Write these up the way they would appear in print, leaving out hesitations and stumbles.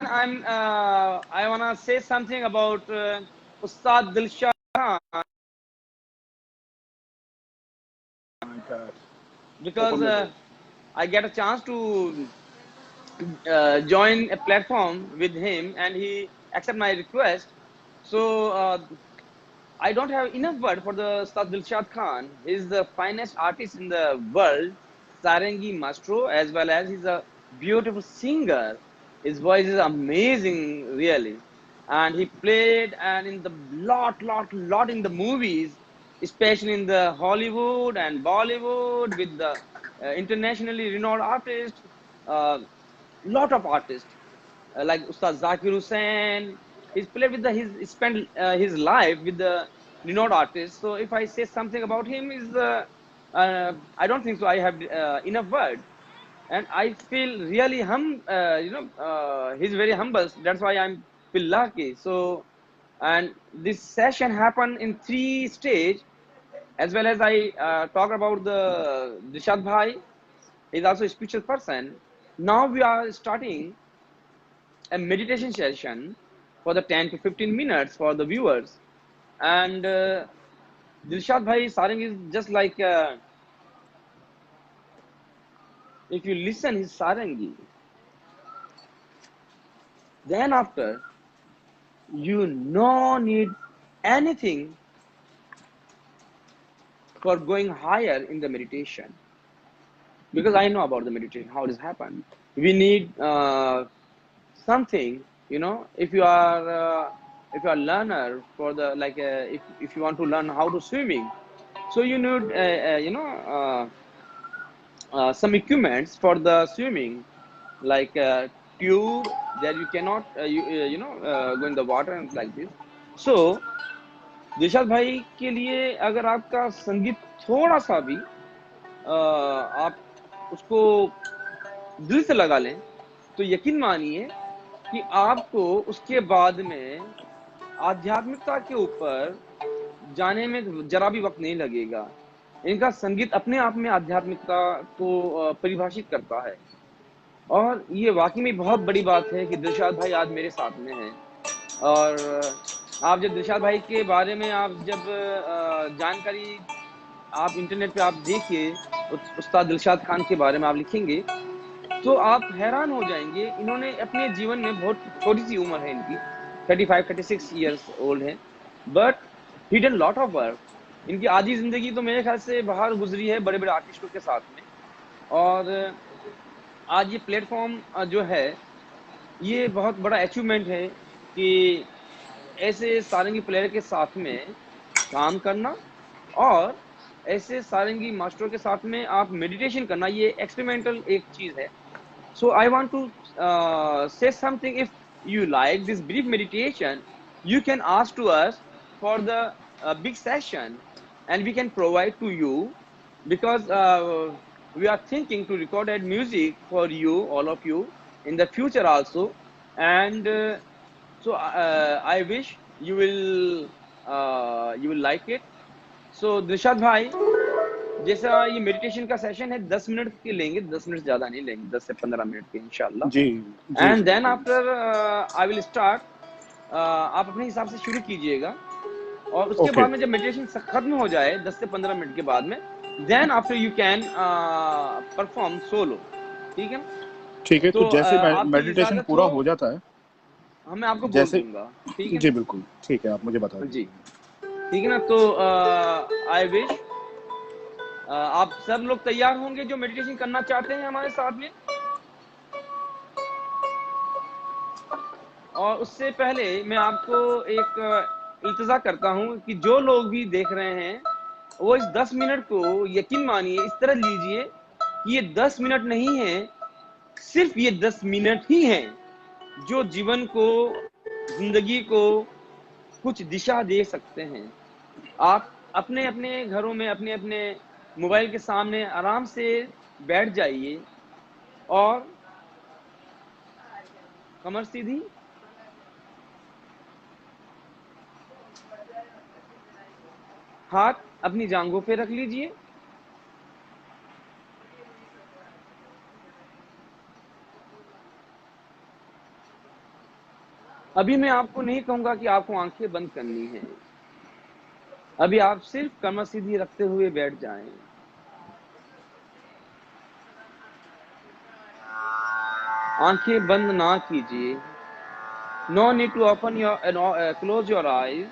I wanna say something about Ustad Dilshad Khan, My God. because Open the door. I get a chance to join a platform with him, and he accept my request. So I don't have enough word for the Ustad Dilshad Khan. He's the finest artist in the world, Sarangi Maestro, as well as he's a beautiful singer. His voice is amazing, really. And he played and in the lot in the movies, especially in the Hollywood and Bollywood with the internationally renowned artists, lot of artists like Ustad Zakir Hussain. He's played with the he spent his life with the renowned artists. So if I say something about him, is I don't think so. I have enough word, and I feel really he's very humble. That's why I'm feel lucky. So, and this session happened in 3 stage, as well as I talk about the Dishad Bhai. He's also a spiritual person. Now we are starting a meditation session for the 10 to 15 minutes for the viewers. And Dilshad Bhai Sarang is just like, if you listen his Sarangi, then after, you no need anything for going higher in the meditation. Because I know about the meditation, how it has happened. We need something, if you are learner for the, like, if you want to learn how to swimming, so you need some equipments for the swimming, like tube that you cannot go in the water and like this. So दिशाद भाई के लिए अगर आपका संगीत थोड़ा सा भी आप उसको दिल से लगा लें, तो यकीन मानिए कि आपको उसके बाद में आध्यात्मिकता के ऊपर जाने में जरा भी वक्त नहीं लगेगा। इनका संगीत अपने आप में आध्यात्मिकता को परिभाषित करता है, और ये वाकई में बहुत बड़ी बात है कि दिलशाद भाई आज मेरे साथ में हैं। और आप जब दिलशाद भाई के बारे में आप जब जानकारी आप इंटरनेट पे आप देखिए, उस्ताद दिलशाद खान के बारे में आप लिखेंगे, तो आप हैरान हो जाएंगे। इन्होंने अपने जीवन में, बहुत छोटी सी उम्र है इनकी, 35-36 ईयर्स ओल्ड है, but he done lot of work. इनकी आधी जिंदगी तो मेरे ख्याल से बाहर गुजरी है बड़े बड़े आर्टिस्टों के साथ में। और आज ये प्लेटफॉर्म जो है, ये बहुत बड़ा अचीवमेंट है कि ऐसे सारंगी प्लेयर के साथ में काम करना, और ऐसे सारंगी मास्टरों के साथ में आप मेडिटेशन करना, ये एक्सपेरिमेंटल एक चीज है। So I want to say something. If you like this brief meditation, you can ask to us for the big session, and we can provide to you, because we are thinking to record that music for you, all of you, in the future also. And so I wish you will like it. So Dilshad bhai, जैसा ये meditation का session है, 10 minute के लेंगे, 10 minute ज्यादा नहीं लेंगे, 10 से 15 मिनट के जी इंशाल्लाह। जी एंड सर देन जी। After I will start. आप अपने हिसाब से शुरू कीजिएगा, और उसके ओके बाद में जब मेडिटेशन खत्म हो जाए 10 से 15 मिनट के बाद में, then after you can perform solo. ठीक है ना? ठीक है, तो तो जैसे आपकी मेडिटेशन इजाजत पूरा हो, हो जाता है, मैं आपको बोल जैसे दूंगा। ठीक है जी बिल्कुल ठीक है, आप मुझे बता जी, दीजिए। ठीक है ना? तो आई विश आप सब लोग तैयार होंगे जो मेडिटेशन करना चाहते हैं हमारे साथ में। और उससे पहले मैं आपको एक इल्तिजा करता हूं कि जो लोग भी देख रहे हैं, वो इस 10 मिनट को यकीन मानिए इस तरह लीजिए कि ये 10 मिनट नहीं है, सिर्फ ये 10 मिनट ही हैं जो जीवन को, जिंदगी को कुछ दिशा दे सकते हैं। आप अपने अपने घरों में, अपने अपने मोबाइल के सामने आराम से बैठ जाइए, और कमर सीधी, हाथ अपनी जांघों पे रख लीजिए, अभी मैं आपको नहीं कहूंगा कि आपको आंखें बंद करनी है, अभी आप सिर्फ कमर सीधी रखते हुए बैठ जाएं। आंखें बंद ना कीजिए। No need to open your close your eyes.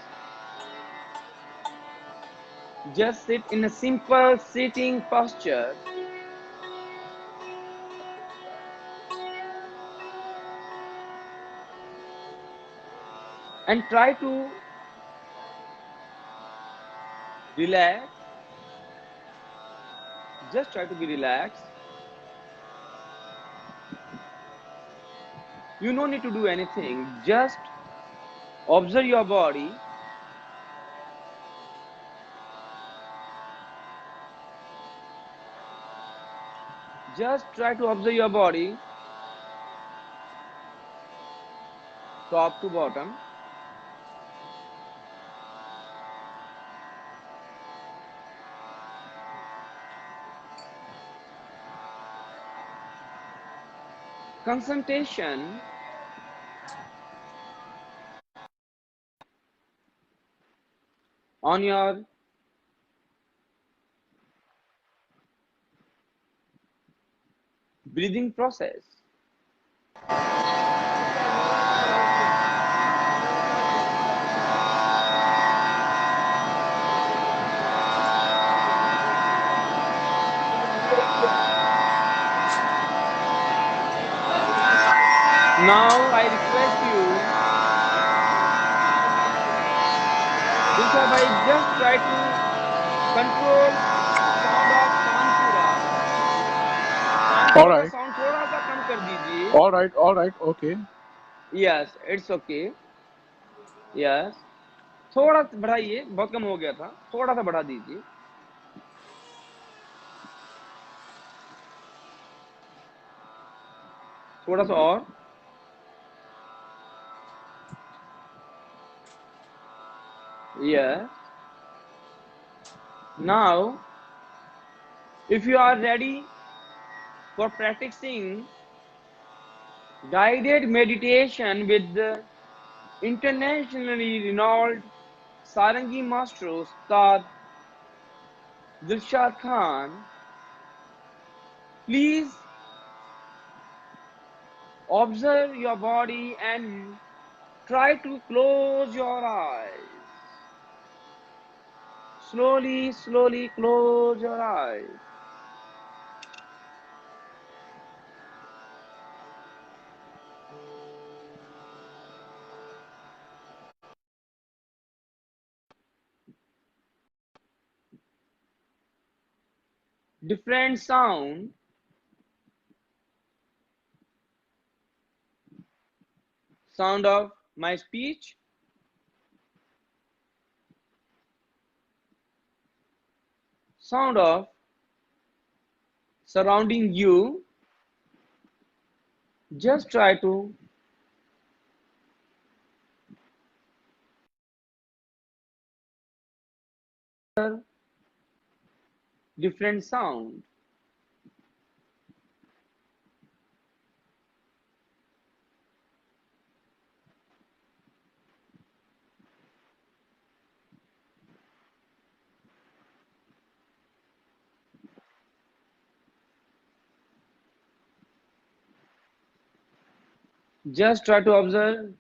Just sit in a simple sitting posture and try to relax. Just try to be relaxed. You no need to do anything. Just observe your body. Just try to observe your body top to bottom. Concentration on your breathing process. Now I request you, Dilshad bhai, just try to control sound of Tanpura. All tanpura का right. Sound थोड़ा सा कम कर दीजिए। All right. All right. Okay. Yes, it's okay. Yes, थोड़ा बढ़ाइए, बहुत कम हो गया था, थोड़ा सा बढ़ा दीजिए। थोड़ा सा और। Yes, now if you are ready for practicing guided meditation with the internationally renowned Sarangi master Ustad Dilshad Khan, please observe your body and try to close your eyes. Slowly, slowly close your eyes. Different sound of my speech, sound of surrounding you. Just try to hear different sound. Just try to observe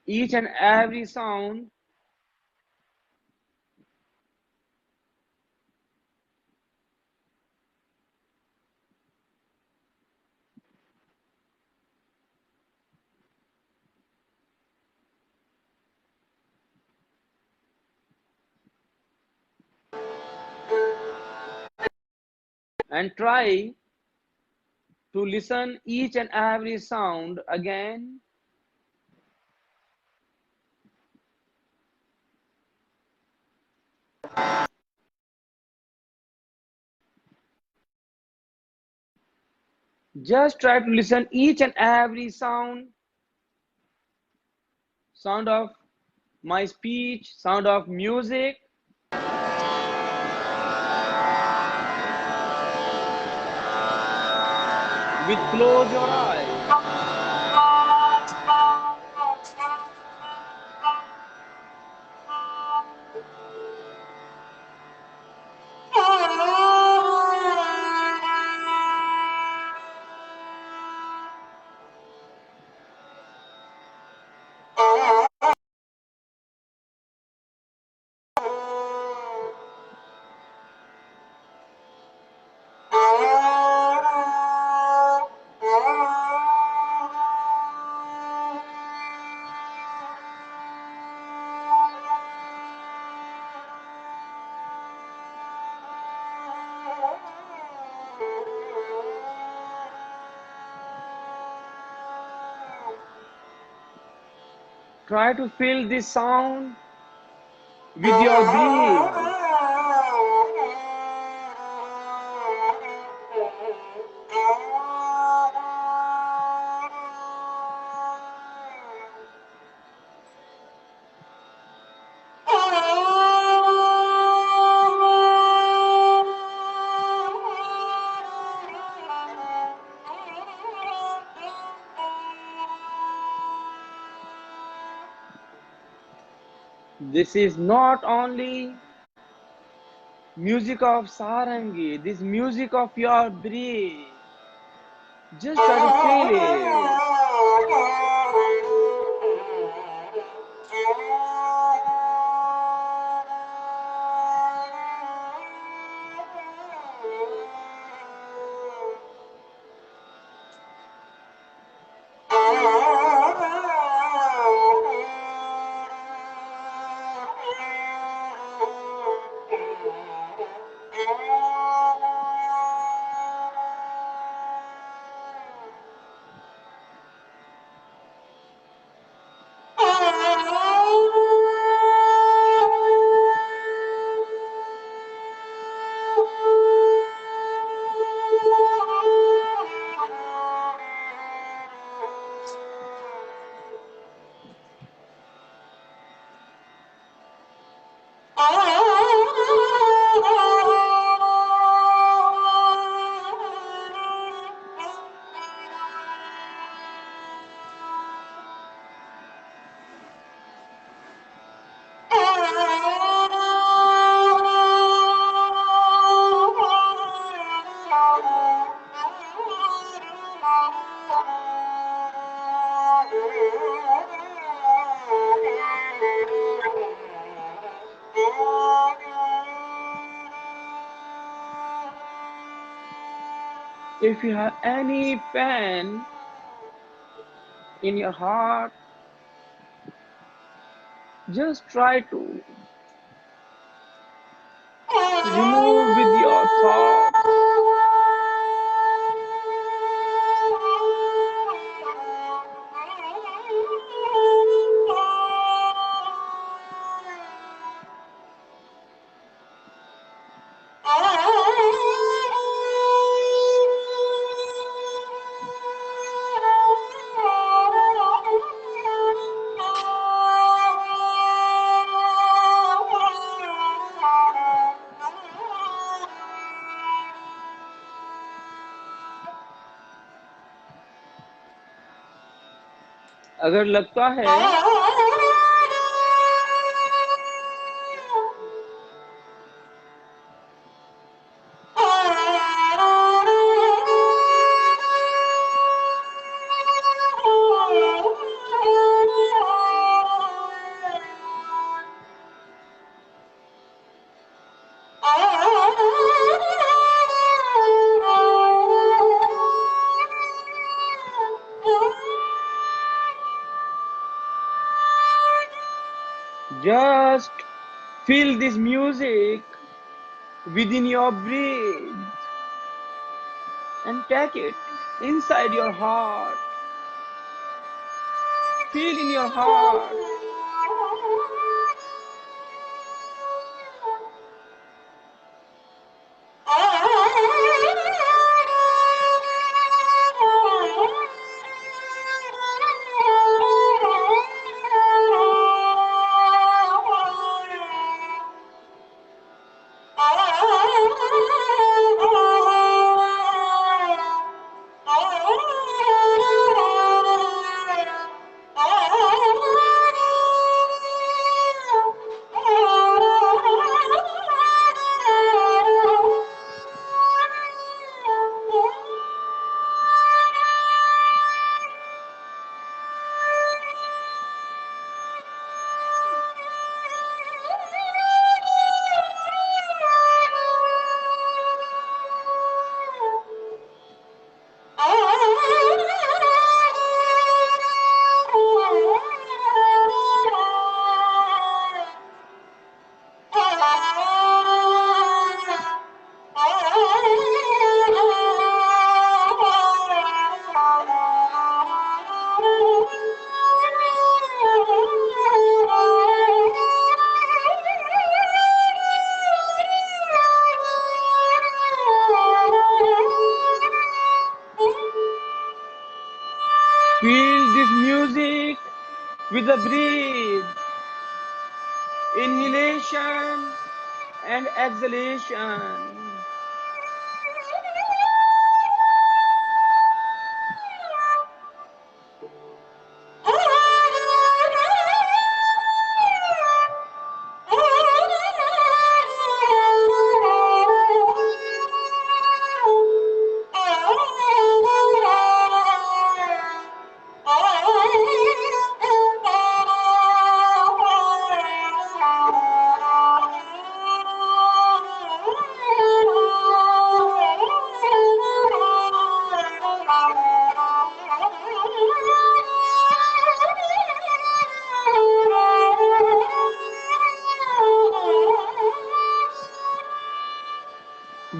each and every sound and try to listen each and every sound again. Just try to listen each and every sound of my speech, sound of music. With close your eyes. Try to feel this sound with your breath. This is not only music of sarangi, this music of your breath. Just try to feel it. If you have any pain in your heart, just try to remove with your thoughts. अगर लगता है just feel this music within your breath and take it inside your heart. Feel in your heart. Feel this music with the breath, inhalation and exhalation.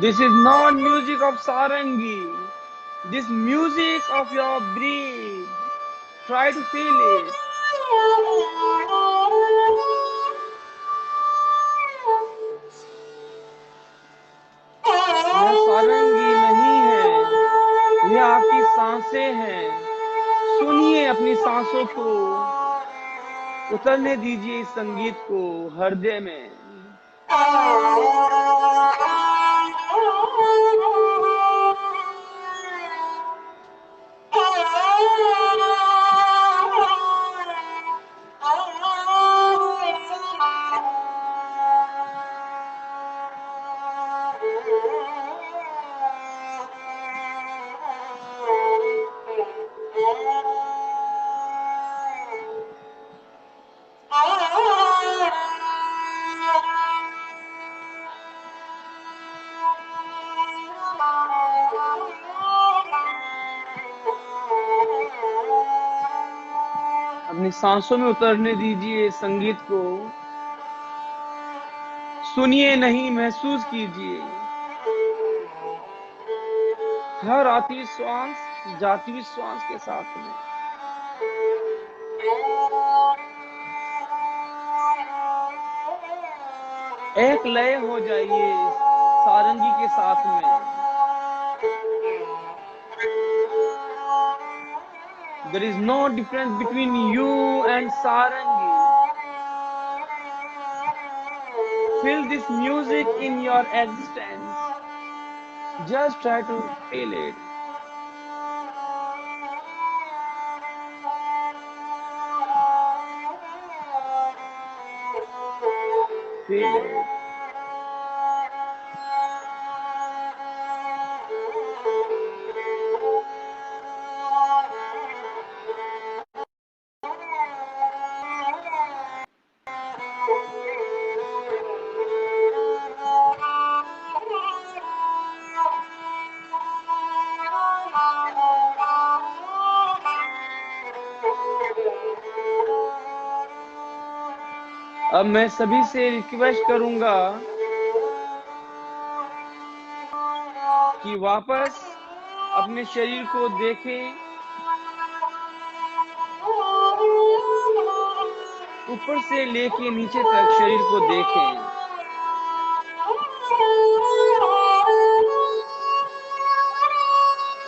This is not music of sarangi. This music of your breath. Try to feel it. यह सारंगी नहीं है, यह आपकी सांसें हैं। सुनिए अपनी सांसों को, उतरने दीजिए इस संगीत को हृदय में। अपनी सांसों में उतरने दीजिए संगीत को, सुनिए नहीं महसूस कीजिए। हर आती श्वास जाती श्वास के साथ में एक लय हो जाइए सारंगी के साथ में। There is no difference between you and sarangi. Feel this music in your existence. Just try to feel it. Feel it. अब मैं सभी से रिक्वेस्ट करूंगा कि वापस अपने शरीर को देखें, ऊपर से लेके नीचे तक शरीर को देखें।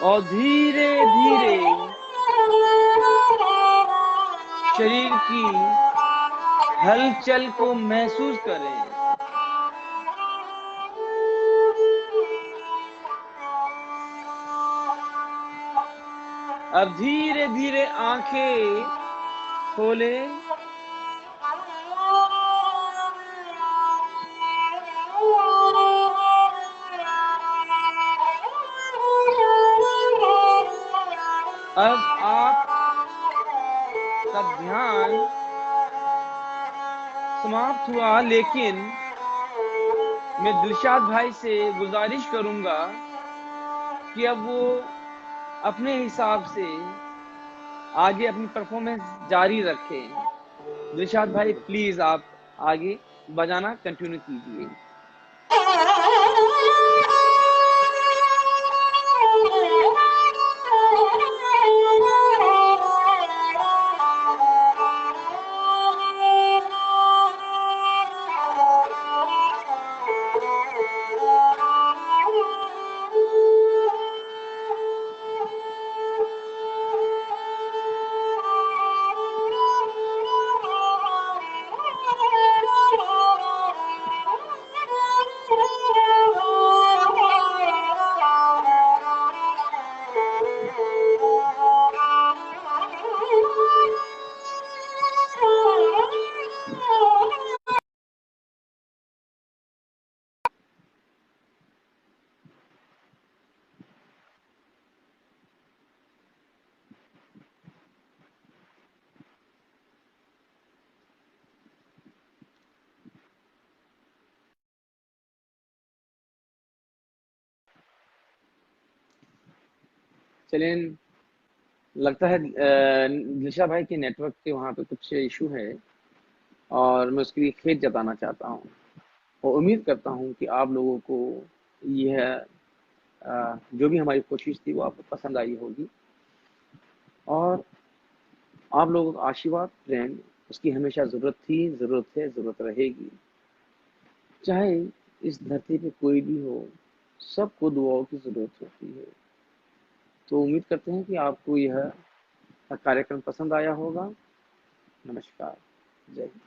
और धीरे धीरे शरीर की हलचल को महसूस करें। अब धीरे धीरे आंखें खोलें। अब आप का ध्यान समाप्त हुआ, लेकिन मैं दिलशाद भाई से गुजारिश करूंगा कि अब वो अपने हिसाब से आगे अपनी परफॉर्मेंस जारी रखें। दिलशाद भाई प्लीज आप आगे बजाना कंटिन्यू कीजिए। चलिए, लगता है दिशा भाई के नेटवर्क के वहाँ पे कुछ इशू है और मैं उसके लिए खेद जताना चाहता हूँ और उम्मीद करता हूँ कि आप लोगों को यह जो भी हमारी कोशिश थी वो आपको पसंद आई होगी और आप लोगों का आशीर्वाद प्रेम उसकी हमेशा ज़रूरत थी, ज़रूरत है, ज़रूरत रहेगी। चाहे इस धरती पे कोई भी हो, सबको दुआओं की ज़रूरत होती है। तो उम्मीद करते हैं कि आपको यह कार्यक्रम पसंद आया होगा। नमस्कार, जय हिंद।